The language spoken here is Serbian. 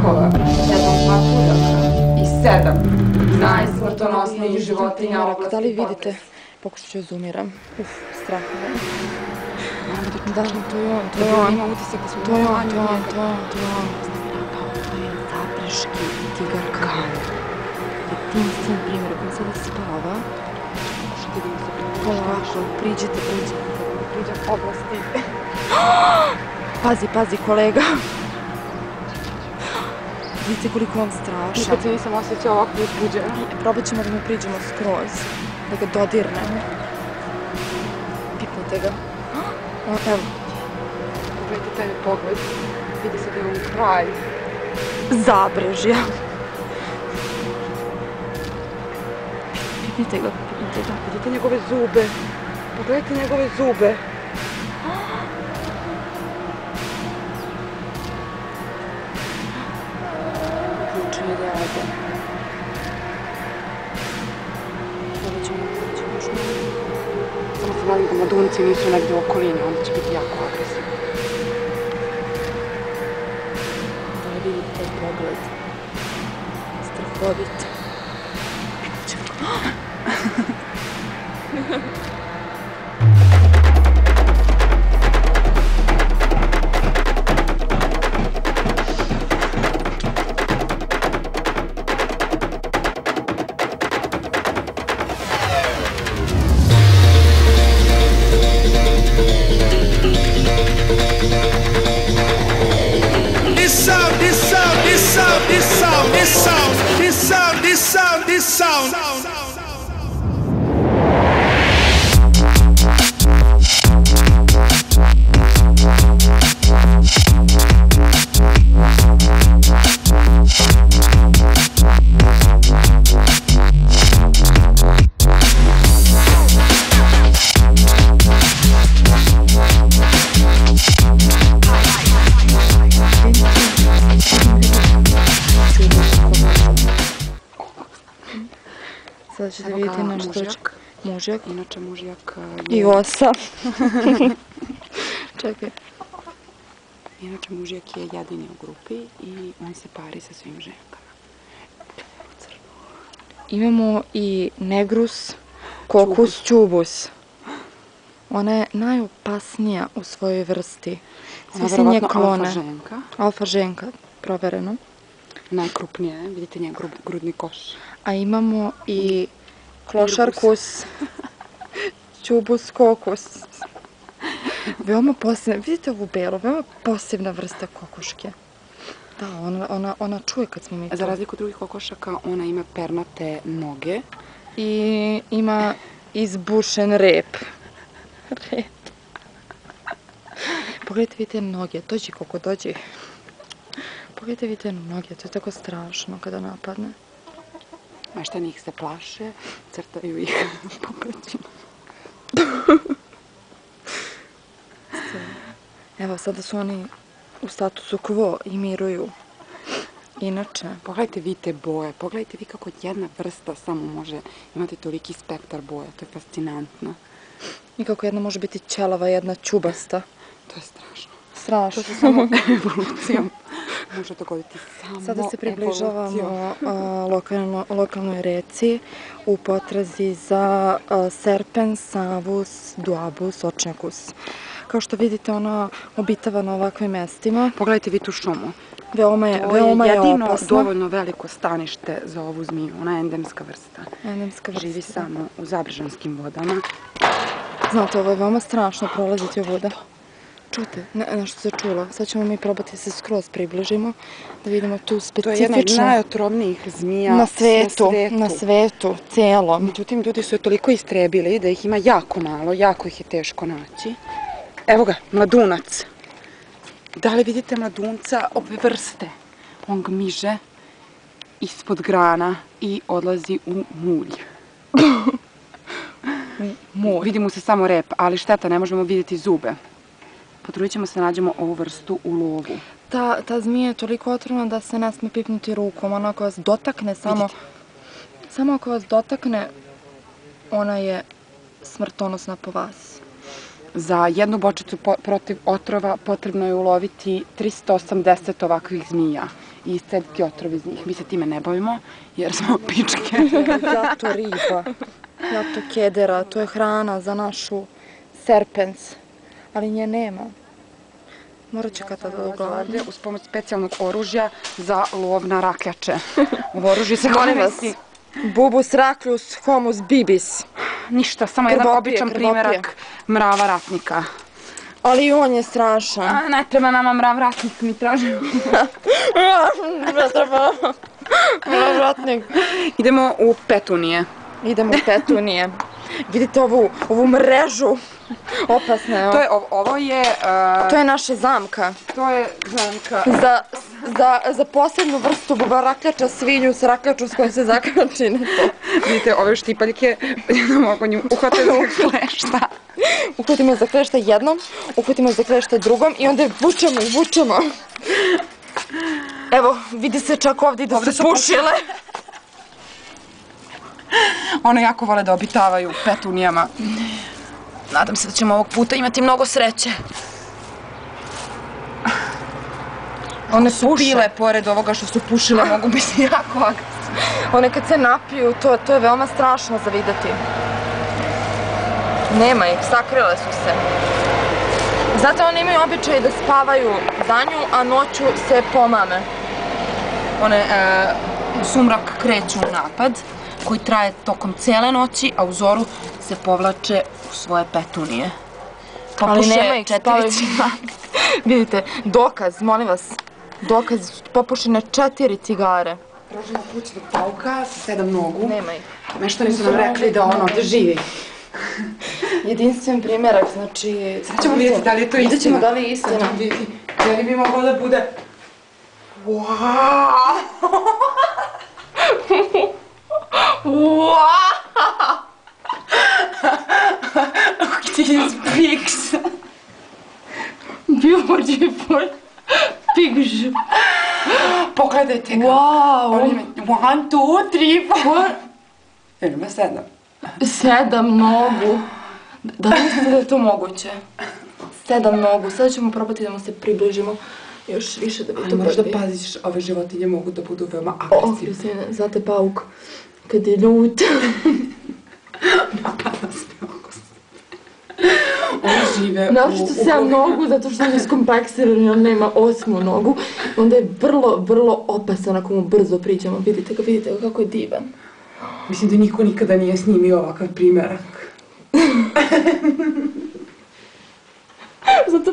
rakova, 7 papuljaka i 7 najsmrtonosnijih životinja oblasti Da li vidite? Pokušat ću zoomiram. Strah me. Da, to je on, to je on. Ima utisak da smo To je on, to je on, to je on, to je on. To je zapreški tigar Kao. Tim sin primjerom sada spava. Polako, priđite. Priđem oblasti. Pazi, kolega. Vidite koliko vam strašan. Nikad se nisam osjećao ovako uzbuđena. Probat ćemo da mu priđemo skroz. Da ga dodirnemo. Pipnite ga. Evo. Pogledajte taj pogled. Vidi se da je u kraj. Zabrežja. Pipnite ga. Vidite njegove zube. Pogledajte njegove zube. Uključuje da rade. Probat ćemo još malo. Samo se nadam da mladunci nisu negdje u okolini, onda će biti jako agresivni. Da li vidite taj pogled? Strahovit. This sound. Sada ćete vidjeti nešto. Mužjak. Inače mužjak je... I osa. Čekaj. Inače mužjak je jedini u grupi i on se pari sa svim ženkama. Imamo i negrus, kokus, čubus. Ona je najopasnija u svojoj vrsti. Ona je verovatno alfa ženka. Alfa ženka, provereno. Najkrupnija je, vidite njen grudni koš. A imamo i klošarkus, čubus, kokus. Veoma posebna, vidite ovu belu, veoma posebna vrsta kokoške. Da, ona čuje kad smo mi tu. Za razliku od drugih kokošaka, ona ima pernate noge. I ima izbušen rep. Pogledajte, vidite noge, dođi koko, dođi. Pogledajte, vidite noge, to je tako strašno kada napadne. Meštani ih se plaše, crtaju ih po plećima. Evo, sada su oni u statusu quo i miruju. Inače... Pogledajte vi te boje, pogledajte vi kako jedna vrsta samo može imati toliki spektar boja, to je fascinantno. I kako jedna može biti ćelava, jedna ćubasta. To je strašno. Strašno. To se samo evolucijom može dogoditi samo evolucijom. Sada se približavamo lokalnoj reci u potrazi za serpens, avus, duabus, očnjakus. Kao što vidite, ona obitava na ovakvim mestima. Pogledajte vi tu šumu. Veoma je opasna. To je jedino dovoljno veliko stanište za ovu zmiju. Ona je endemska vrsta. Endemska vrsta. Živi samo u zabrežanskim vodama. Znate, ovo je veoma strašno prolaziti ovuda. Čujte, nešto se čulo. Sad ćemo mi probati se skroz približimo, da vidimo tu specifično... To je jedna od najotrovnijih zmija na svetu, celom. Međutim, ljudi su je toliko istrebili da ih ima jako malo, jako ih je teško naći. Evo ga, mladunac. Da li vidite mladunca ove vrste? On gmiže ispod grana i odlazi u mulj. Vidi mu se samo rep, ali šteta, ne možemo vidjeti zube. Potrudit ćemo se da nađemo ovu vrstu u lovu. Ta zmija je toliko otrovna da se ne sme pipnuti rukom. Ona ako vas dotakne samo ako vas dotakne, ona je smrtonosna po vas. Za jednu bočicu protiv otrova potrebno je uloviti 380 ovakvih zmija. i iscediti otrov iz njih. Mi se time ne bavimo jer smo pičke. Jato riba, jato kedera, to je hrana za našu serpens, ali nje nema. Morat će kada da uglavlja. Uz pomoć specijalnog oružja za lov na rakljače. Ovo oružje se Molim vas, koristi. Bubus raclus homus bibis. Ništa, samo jedan Krvopije, običan primjerak mrava ratnika. Ali i on je strašan. Ne treba nama mrav ratnik, mi tražimo. Ne treba. Mrav ratnik. Idemo u petunije. Idemo u petunije. Vidite ovu mrežu. Opasna je. Ovo je... To je naša zamka. To je zamka. Za posebnu vrstu rakljača, svinju sa rakljačom s kojom se zakači na to. Vidite, ove štipaljke, mogu nju uhvate za klešta. Uhvatimo je za klešta jednom, uhvatimo je za klešta drugom i onda je vučemo i vučemo. Evo, vidi se čak ovdje da su pušile. One jako vole da obitavaju u petunijama. Nadam se da ćemo ovog puta imati mnogo sreće. One su pile, pored ovoga što su pušile, mogu biti jako agresivne. One kad se napiju, to je veoma strašno za vidjeti. Nema ih, sakrile su se. Zato one imaju običaj da spavaju danju, a noću se pomame. One u sumrak kreću u napad, koji traje tokom cijele noći, a u zoru se povlače u svoje petunije. Ali nema ih, spavaju. Vidite, dokaz, molim vas, dokaz, popušene 4 cigare. Tražimo kućnog pauka sa 7 nogu. Nema ih. Meštani su nam rekli da on ovdje živi. Jedinstven primjerak, znači... Sad ćemo vidjeti da li je to istina. Vidjet ćemo da li je istina. Sad ćemo vidjeti. Je li bi moglo da bude... Wow! Look at these pigs! Beautiful pigs! Pogledajte ga! Wow! 1, 2, 3, 4... Ima 7. 7 nogu. Da li mislite da je to moguće? 7 nogu. Sad ćemo probati da mu se približimo još više da bi to Možda prvi. paziš, ove životinje mogu da budu veoma Agresivne. agresivne. Znate pauk, kad je ljut. Napada sve oko sebe. Oni žive Našto 7 nogu, zato što on je skompleksiran i on nema 8 nogu. Onda je vrlo opasan ako mu brzo priđemo. Vidite ga kako je divan. Mislim da niko nikada nije snimio ovakav primjerak. Zato